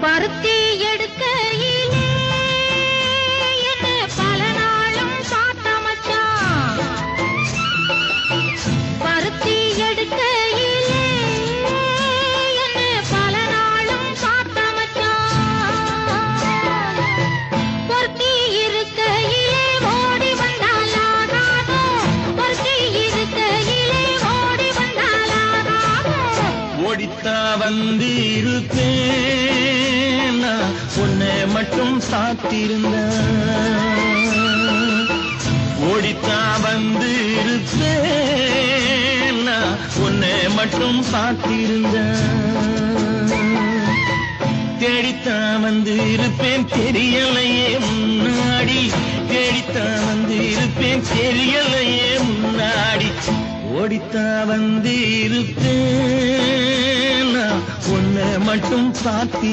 பருத்தி எடுக்கையிலே என்ன பல நாளும் பார்த்த மச்சான். பருத்தி எடுக்கையிலே என்ன பல நாளும் பார்த்த மச்சான். பொருத்தி இருக்கையிலே ஓடி வந்தாலாகாதோ, பொருத்தி இருக்கையிலே ஓடி வந்தாலாகாதோ. ஓடித்தா வந்து இருப்பேன், நான் உன்னை மட்டும் சாத்திருந்த. ஓடித்தா வந்து இருப்பேன், நான் உன்னை மட்டும் சாத்திருந்த. தேடித்தான் வந்து இருப்பேன் தெரியலையே முன்னாடி, தேடித்தான் வந்து இருப்பேன் தெரியலையே முன்னாடி. ஓடித்தான் வந்து இருப்பேன், நான் உன்னை மட்டும் சாத்தி